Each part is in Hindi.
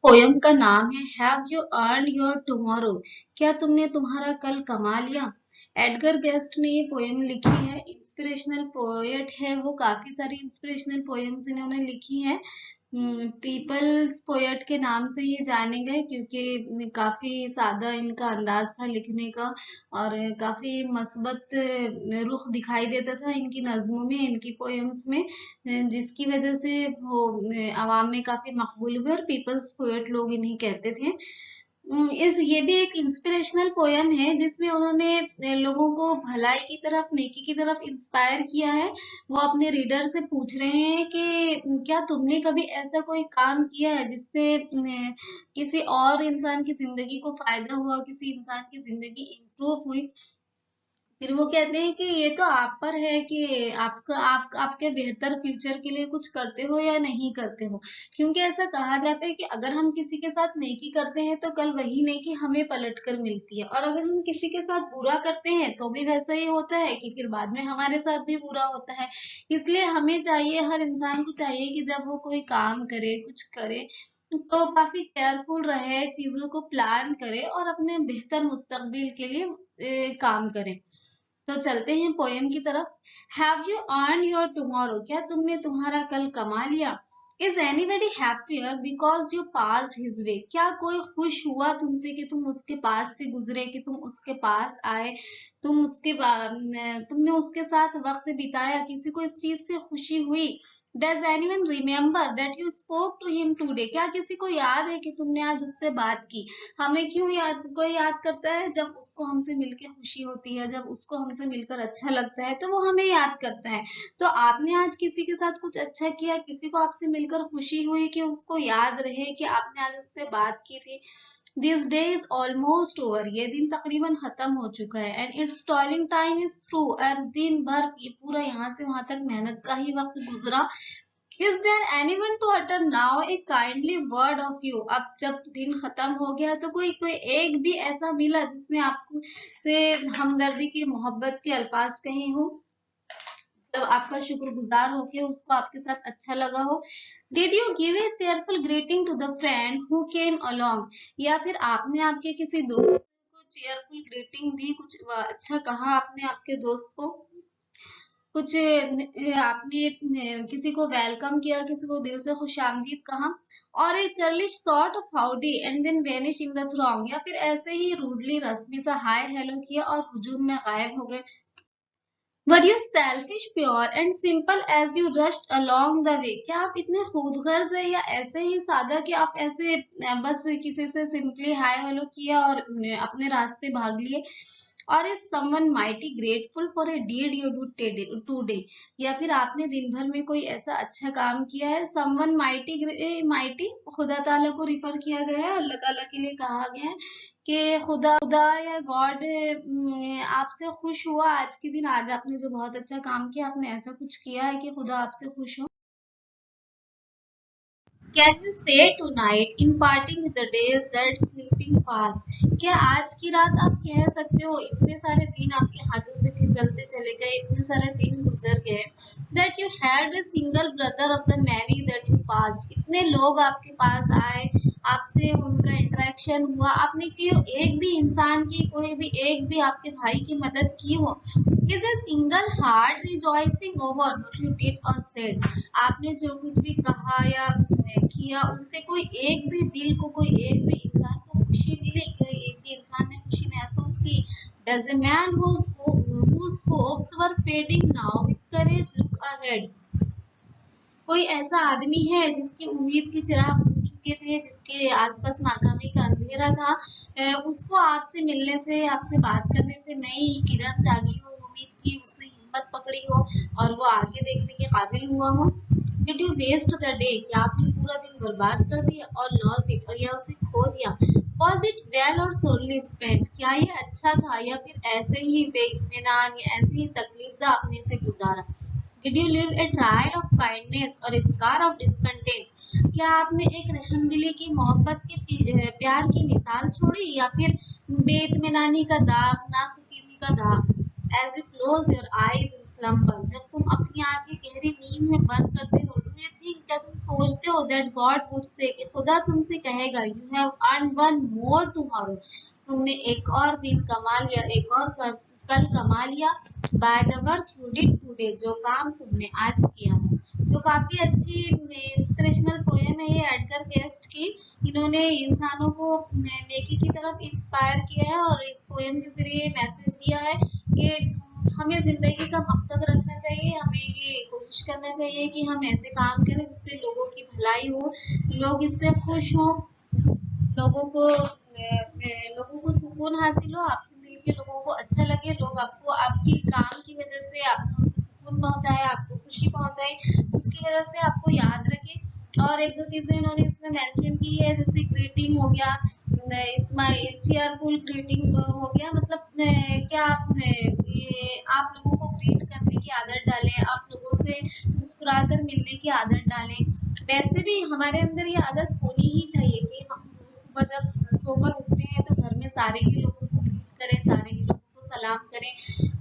पोयम का नाम है have you earn your tomorrow. क्या तुमने तुम्हारा कल कमा लिया। एडगर गेस्ट ने ये पोयम लिखी है। इंस्पिरेशनल पोएट है वो, काफी सारी इंस्पिरेशनल पोयम्स इन्होंने लिखी है। पीपल्स पोएट के नाम से ये जाने गए क्योंकि काफी सादा इनका अंदाज था लिखने का और काफी मस्बत रुख दिखाई देता था इनकी नज्मों में, इनकी पोयम्स में, जिसकी वजह से वो अवाम में काफी मकबूल हुए और पीपल्स पोएट लोग इन्हें कहते थे। इस ये भी एक इंस्पिरेशनल पोयम है जिसमें उन्होंने लोगों को भलाई की तरफ, नेकी की तरफ इंस्पायर किया है। वो अपने रीडर से पूछ रहे हैं कि क्या तुमने कभी ऐसा कोई काम किया है जिससे किसी और इंसान की जिंदगी को फायदा हुआ, किसी इंसान की जिंदगी इम्प्रूव हुई। फिर वो कहते हैं कि ये तो आप पर है कि आपके बेहतर फ्यूचर के लिए कुछ करते हो या नहीं करते हो। क्योंकि ऐसा कहा जाता है कि अगर हम किसी के साथ नेकी करते हैं तो कल वही नेकी हमें पलट कर मिलती है, और अगर हम किसी के साथ बुरा करते हैं तो भी वैसा ही होता है कि फिर बाद में हमारे साथ भी बुरा होता है। इसलिए हमें चाहिए, हर इंसान को चाहिए कि जब वो कोई काम करे, कुछ करे, तो काफी केयरफुल रहे, चीजों को प्लान करे और अपने बेहतर मुस्तकबिल के लिए काम करे। तो चलते हैं पोयम की तरफ। Have you earn your tomorrow. क्या तुमने तुम्हारा कल कमा लिया। Is anybody happier because you passed his way. क्या कोई खुश हुआ तुमसे कि तुम उसके पास से गुजरे, कि तुम उसके पास आए, तुमने उसके साथ वक्त बिताया, किसी को इस चीज से खुशी हुई। Does anyone remember that you spoke to him today. क्या किसी को याद है कि तुमने आज उससे बात की। हमें क्यों याद, कोई याद करता है जब उसको हमसे मिलके खुशी होती है, जब उसको हमसे मिलकर अच्छा लगता है तो वो हमें याद करता है। तो आपने आज किसी के साथ कुछ अच्छा किया, किसी को आपसे मिलकर खुशी हुई कि उसको याद रहे कि आपने आज उससे बात की थी। This day is almost over. ये दिन तकरीबन खत्म हो चुका है। And it's toiling time is through. और दिन भर ये पूरा यहाँ से वहां तक मेहनत का ही वक्त गुजरा। Is there anyone to utter now a kindly word of you. अब जब दिन खत्म हो गया तो कोई कोई एक भी ऐसा मिला जिसने आपको से हमदर्दी की, मोहब्बत के अल्फाज कहे हो, जब आपका शुक्रगुजार हो के उसको आपके साथ अच्छा लगा हो। Did you give a cheerful greeting to the friend who came along. या फिर आपने आपके किसी दोस्त को चेयरफुल ग्रीटिंग दी, कुछ अच्छा कहा आपने आपके दोस्त को, कुछ आपने किसी को वेलकम किया, किसी को दिल से खुशामदीद कहा। और a churlish sort of howdy and then vanish in the throng. या फिर ऐसे ही रूडली रस्मी सा हाय हेलो किया और हुजूम में गायब हो गए। Were you selfish pure and simple as you rushed along the way. क्या आप इतने खुदगर्ज है या ऐसे ही सादा कि आप ऐसे बस किसी से सिंपली हाय हेलो किया और अपने रास्ते भाग लिए। और is someone mighty grateful for a did you do today. या फिर आपने दिन भर में कोई ऐसा अच्छा काम किया है। समवन माइटी, माइटी खुदा ताला को रिफर किया गया है, अल्लाह ताला के लिए कहा गया है कि खुदा या गॉड आपसे खुश हुआ आज के दिन, आज आपने जो बहुत अच्छा काम किया, आपने ऐसा कुछ किया है कि खुदा आपसे खुश हो। Can you say tonight in parting with the days that sleeping fast. क्या आज की रात आप कह सकते हो, इतने सारे दिन आपके हाथों से फिसलते चले गए, इतने सारे दिन गुजर गए, that you had a single brother of the many that you past. इतने लोग आपके पास आए, आपसे उनका इंटरेक्शन हुआ, आपने कि एक भी इंसान की, कोई भी एक भी आपके भाई की मदद की हो। Is a single heart rejoicing over what you did और सेड। आपने जो कुछ भी कहा या किया उससे कोई एक भी दिल को, कोई एक भी इंसान को खुशी मिली, कोई एक भी इंसान ने खुशी महसूस की। Does a man whose hopes were fading now with courage look ahead। कोई ऐसा आदमी है जिसकी उम्मीद के चिराग बुझ चुके थे, जिसके आसपास नाकामी का अंधेरा था, उसको आपसे मिलने से, आपसे बात करने से नई किरण जागी हो, उम्मीद की, उसने हिम्मत पकड़ी हो और वो आगे देखने के काबिल हुआ हो। Did you waste the day. क्या आपने पूरा दिन बर्बाद कर दिया और लॉस इट, और या उसे खो दिया। वॉज इट वेल और सोरली स्पेंट। क्या ये अच्छा था या फिर ऐसे ही बेइत्मीनान या ऐसे ही तकलीफदा आपने इसे गुजारा। Did you live A trial of kindness और स्कार ऑफ डिसकंटेंट। क्या आपने एक रहमदिली की, मोहब्बत के, प्यार की मिसाल छोड़ी या फिर बेइत्मीनानी का दाग, नासुकीनी का दाग। As you close your eyes in slumber. जब तुम अपनी आंखें गहरी नींद में बंद करते हो, यू थिंक, क्या तुम सोचते हो दैट गॉड वुड से, कि खुदा तुमसे कहेगा you have earn one more tomorrow, तुमने एक और दिन कमा लिया, एक और कल कमा लिया, by the work you did today, जो काम तुमने आज किया है। तो काफी अच्छी इंस्पिरेशनल पोएम है ये एडगर केस्ट की। इन्होंने इंसानों को नेकी की तरफ इंस्पायर किया है और इस पोएम के जरिए मैसेज दिया है कि हमें जिंदगी का मकसद रखना चाहिए, हमें ये कोशिश करना चाहिए कि हम ऐसे काम करें जिससे लोगों की भलाई हो, लोग इससे खुश हों, लोगों को लोगों को सुकून हासिल हो, आपसे मिलके लोगों को अच्छा लगे, लोग आपको आपकी काम की वजह से आपको सुकून पहुंचाए, आपको खुशी पहुंचाए, उसकी वजह से आपको याद रखे। और एक दो चीजें इन्होंने इसमें मेंशन की है, जैसे ग्रीटिंग हो गया, स्माइल चीयरफुल ग्रीटिंग हो गया, मतलब क्या आप लोगों को ग्रीट करने की आदत डालें, आप लोगों से मुस्कुराकर मिलने की आदत डालें। वैसे भी हमारे अंदर ये आदत होनी ही चाहिए कि हम सुबह जब सोकर उठते हैं तो घर में सारे ही लोगों को ग्रीट करें, सारे ही लोगों को सलाम करें।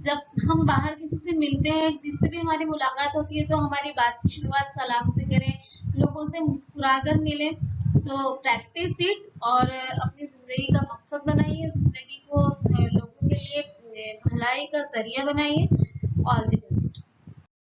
जब हम बाहर किसी से मिलते हैं, जिससे भी हमारी मुलाकात होती है, तो हमारी बात की शुरुआत सलाम से करें, लोगों से मुस्कुराकर मिलें। तो प्रैक्टिस इट और अपनी जिंदगी का मकसद बनाइए, जिंदगी को लोगों के लिए भलाई का जरिया बनाइए। All the best.